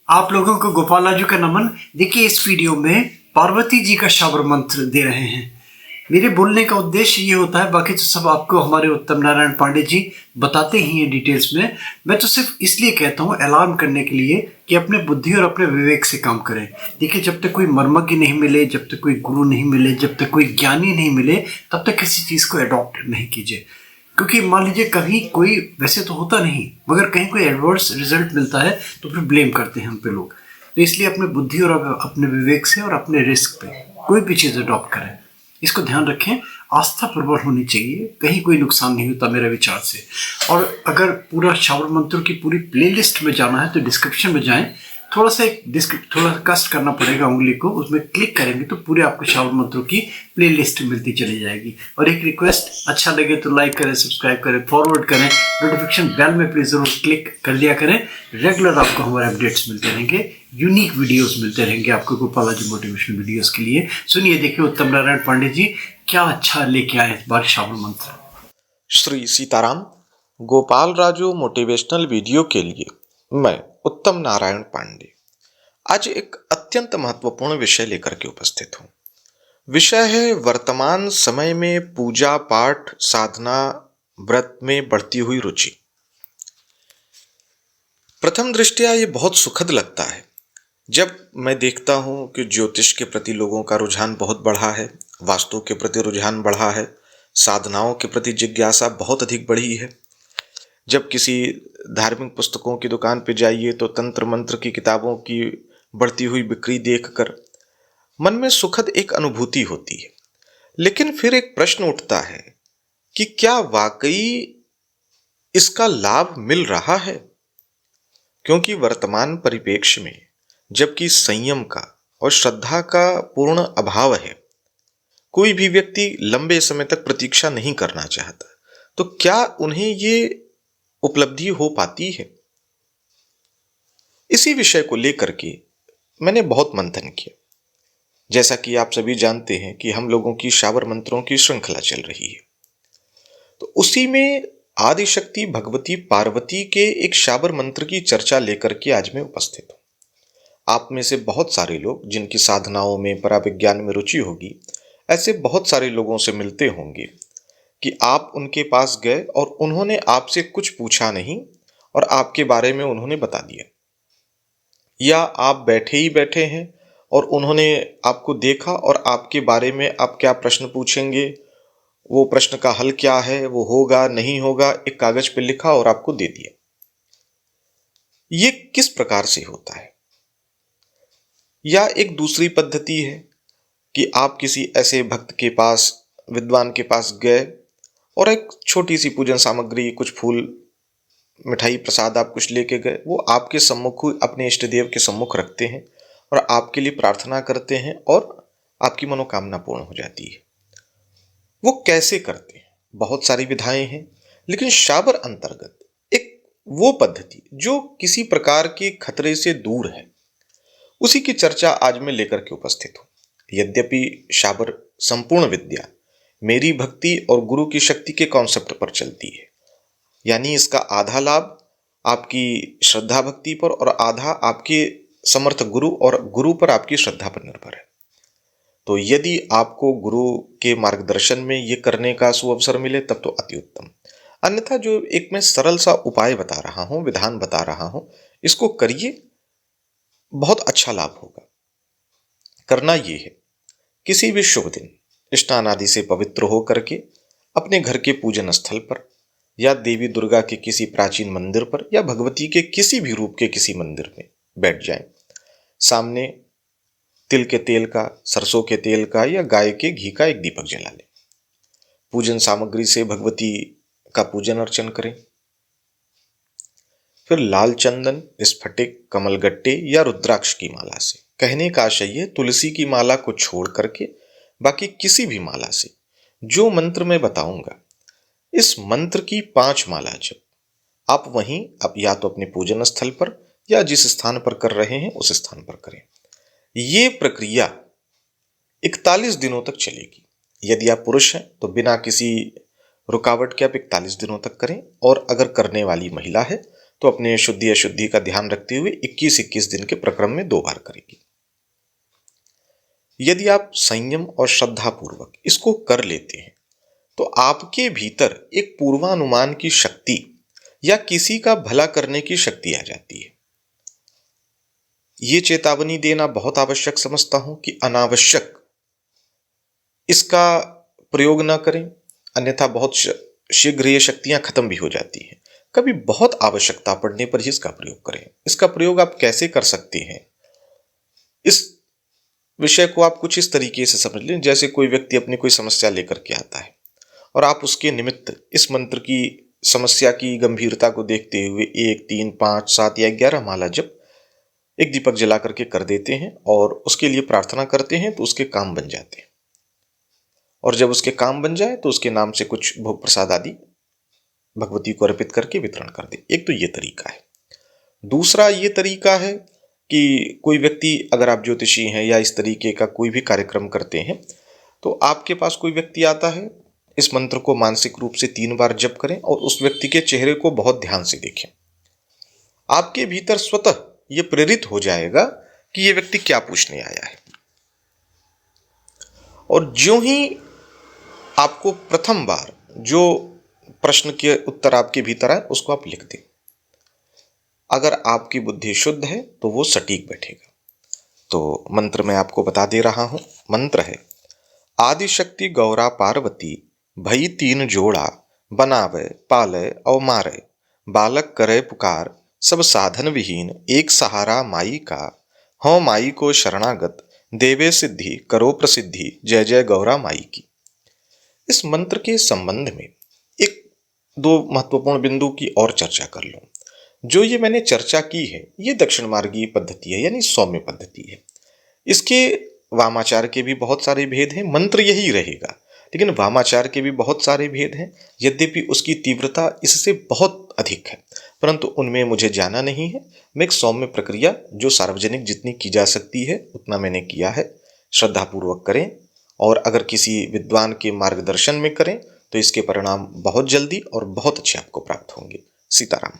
आप लोगों को गोपालाजू का नमन। देखिए, इस वीडियो में पार्वती जी का शाबर मंत्र दे रहे हैं। मेरे बोलने का उद्देश्य ये होता है, बाकी तो सब आपको हमारे उत्तम नारायण पांडे जी बताते ही हैं डिटेल्स में। मैं तो सिर्फ इसलिए कहता हूँ अलार्म करने के लिए कि अपने बुद्धि और अपने विवेक से काम करें। देखिए, जब तक कोई मर्मज्ञ नहीं मिले, जब तक कोई गुरु नहीं मिले, जब तक कोई ज्ञानी नहीं मिले, तब तक किसी चीज़ को अडॉप्ट नहीं कीजिए। क्योंकि मान लीजिए कहीं कोई, वैसे तो होता नहीं, मगर कहीं कोई एडवर्स रिजल्ट मिलता है तो फिर ब्लेम करते हैं हम पे लोग। तो इसलिए अपने बुद्धि और अपने विवेक से और अपने रिस्क पे कोई भी चीज़ अडॉप्ट करें, इसको ध्यान रखें। आस्था प्रबल होनी चाहिए, कहीं कोई नुकसान नहीं होता मेरे विचार से। और अगर पूरा शाबर मंत्र की पूरी प्लेलिस्ट में जाना है तो डिस्क्रिप्शन में जाएं। थोड़ा कष्ट करना पड़ेगा उंगली को, उसमें क्लिक करेंगे तो पूरे आपको शाबर मंत्रों की प्लेलिस्ट मिलती चली जाएगी। और एक रिक्वेस्ट, अच्छा लगे तो लाइक करें, सब्सक्राइब करें, फॉरवर्ड करें, नोटिफिकेशन बेल में प्लीज जरूर क्लिक कर लिया करें। रेगुलर आपको हमारे अपडेट्स मिलते रहेंगे, यूनिक वीडियोस मिलते रहेंगे आपको गोपालाजी मोटिवेशनल वीडियोस के लिए। सुनिए, देखिए उत्तम नारायण पांडे जी क्या अच्छा लेके आए इस बार शाबर मंत्र। श्री सीताराम। गोपाल राजू मोटिवेशनल वीडियो के लिए मैं उत्तम नारायण पांडे आज एक अत्यंत महत्वपूर्ण विषय लेकर के उपस्थित हूँ। विषय है वर्तमान समय में पूजा पाठ साधना व्रत में बढ़ती हुई रुचि। प्रथम दृष्टया ये बहुत सुखद लगता है जब मैं देखता हूँ कि ज्योतिष के प्रति लोगों का रुझान बहुत बढ़ा है, वास्तु के प्रति रुझान बढ़ा है, साधनाओं के प्रति जिज्ञासा बहुत अधिक बढ़ी है। जब किसी धार्मिक पुस्तकों की दुकान पर जाइए तो तंत्र मंत्र की किताबों की बढ़ती हुई बिक्री देखकर मन में सुखद एक अनुभूति होती है। लेकिन फिर एक प्रश्न उठता है कि क्या वाकई इसका लाभ मिल रहा है? क्योंकि वर्तमान परिप्रेक्ष्य में जबकि संयम का और श्रद्धा का पूर्ण अभाव है, कोई भी व्यक्ति लंबे समय तक प्रतीक्षा नहीं करना चाहता, तो क्या उन्हें ये उपलब्धि हो पाती है? इसी विषय को लेकर के मैंने बहुत मंथन किया। जैसा कि आप सभी जानते हैं कि हम लोगों की शाबर मंत्रों की श्रृंखला चल रही है, तो उसी में आदिशक्ति भगवती पार्वती के एक शाबर मंत्र की चर्चा लेकर के आज मैं उपस्थित हूं। आप में से बहुत सारे लोग जिनकी साधनाओं में पराविज्ञान में रुचि होगी, ऐसे बहुत सारे लोगों से मिलते होंगे कि आप उनके पास गए और उन्होंने आपसे कुछ पूछा नहीं और आपके बारे में उन्होंने बता दिया, या आप बैठे ही बैठे हैं और उन्होंने आपको देखा और आपके बारे में आप क्या प्रश्न पूछेंगे, वो प्रश्न का हल क्या है, वो होगा नहीं होगा, एक कागज पे लिखा और आपको दे दिया। ये किस प्रकार से होता है? या एक दूसरी पद्धति है कि आप किसी ऐसे भक्त के पास, विद्वान के पास गए और एक छोटी सी पूजन सामग्री, कुछ फूल, मिठाई, प्रसाद आप कुछ लेके गए, वो आपके सम्मुख, अपने इष्ट देव के सम्मुख रखते हैं और आपके लिए प्रार्थना करते हैं और आपकी मनोकामना पूर्ण हो जाती है। वो कैसे करते हैं? बहुत सारी विधाएं हैं, लेकिन शाबर अंतर्गत एक वो पद्धति जो किसी प्रकार के खतरे से दूर है, उसी की चर्चा आज मैं लेकर के उपस्थित हूं। यद्यपि शाबर संपूर्ण विद्या मेरी भक्ति और गुरु की शक्ति के कॉन्सेप्ट पर चलती है, यानी इसका आधा लाभ आपकी श्रद्धा भक्ति पर और आधा आपके समर्थ गुरु और गुरु पर आपकी श्रद्धा पर निर्भर है। तो यदि आपको गुरु के मार्गदर्शन में ये करने का सुअवसर मिले तब तो अति उत्तम। अन्यथा जो एक मैं सरल सा उपाय बता रहा हूं, विधान बता रहा हूं, इसको करिए, बहुत अच्छा लाभ होगा। करना ये है, किसी भी शुभ दिन स्नान आदि से पवित्र होकर के अपने घर के पूजन स्थल पर या देवी दुर्गा के किसी प्राचीन मंदिर पर या भगवती के किसी भी रूप के किसी मंदिर में बैठ जाएं। सामने तिल के तेल का, सरसों के तेल का या गाय के घी का एक दीपक जला लें। पूजन सामग्री से भगवती का पूजन अर्चन करें। फिर लाल चंदन, स्फटिक, कमलगट्टे या रुद्राक्ष की माला से, कहने का आशय है तुलसी की माला को छोड़ करके बाकी किसी भी माला से जो मंत्र मैं बताऊंगा, इस मंत्र की 5 माला जब आप वहीं, आप या तो अपने पूजन स्थल पर या जिस स्थान पर कर रहे हैं उस स्थान पर करें। ये प्रक्रिया 41 दिनों तक चलेगी। यदि आप पुरुष हैं तो बिना किसी रुकावट के आप 41 दिनों तक करें, और अगर करने वाली महिला है तो अपने शुद्धि अशुद्धि का ध्यान रखते हुए 21-21 दिन के प्रक्रम में 2 बार करेंगे। यदि आप संयम और श्रद्धा पूर्वक इसको कर लेते हैं तो आपके भीतर एक पूर्वानुमान की शक्ति या किसी का भला करने की शक्ति आ जाती है। ये चेतावनी देना बहुत आवश्यक समझता हूं कि अनावश्यक इसका प्रयोग ना करें, अन्यथा बहुत शीघ्र ये शक्तियां खत्म भी हो जाती हैं। कभी बहुत आवश्यकता पड़ने पर ही इसका प्रयोग करें। इसका प्रयोग आप कैसे कर सकते हैं, इस विषय को आप कुछ इस तरीके से समझ लें। जैसे कोई व्यक्ति अपनी कोई समस्या लेकर के आता है और आप उसके निमित्त इस मंत्र की समस्या की गंभीरता को देखते हुए 1, 3, 5, 7 या 11 माला जप एक दीपक जला करके कर देते हैं और उसके लिए प्रार्थना करते हैं, तो उसके काम बन जाते हैं। और जब उसके काम बन जाए तो उसके नाम से कुछ भोग प्रसाद आदि भगवती को अर्पित करके वितरण कर दे। एक तो ये तरीका है। दूसरा ये तरीका है कि कोई व्यक्ति, अगर आप ज्योतिषी हैं या इस तरीके का कोई भी कार्यक्रम करते हैं, तो आपके पास कोई व्यक्ति आता है, इस मंत्र को मानसिक रूप से 3 बार जप करें और उस व्यक्ति के चेहरे को बहुत ध्यान से देखें। आपके भीतर स्वतः ये प्रेरित हो जाएगा कि ये व्यक्ति क्या पूछने आया है। और ज्यों ही आपको प्रथम बार जो प्रश्न के उत्तर आपके भीतर आए उसको आप लिख दें। अगर आपकी बुद्धि शुद्ध है तो वो सटीक बैठेगा। तो मंत्र मैं आपको बता दे रहा हूं। मंत्र है, आदिशक्ति गौरा पार्वती भई 3 जोड़ा, बनावे पाले और मारे, बालक करे पुकार, सब साधन विहीन एक सहारा माई का, हो माई को शरणागत, देवे सिद्धि करो प्रसिद्धि, जय जय गौरा माई की। इस मंत्र के संबंध में 1-2 महत्वपूर्ण बिंदु की और चर्चा कर लूं। जो ये मैंने चर्चा की है, ये दक्षिण मार्गीय पद्धति है, यानी सौम्य पद्धति है। इसके वामाचार के भी बहुत सारे भेद हैं। मंत्र यही रहेगा, लेकिन वामाचार के भी बहुत सारे भेद हैं। यद्यपि उसकी तीव्रता इससे बहुत अधिक है, परंतु उनमें मुझे जाना नहीं है। मैं एक सौम्य प्रक्रिया जो सार्वजनिक जितनी की जा सकती है उतना मैंने किया है। श्रद्धापूर्वक करें, और अगर किसी विद्वान के मार्गदर्शन में करें तो इसके परिणाम बहुत जल्दी और बहुत अच्छे आपको प्राप्त होंगे। सीताराम।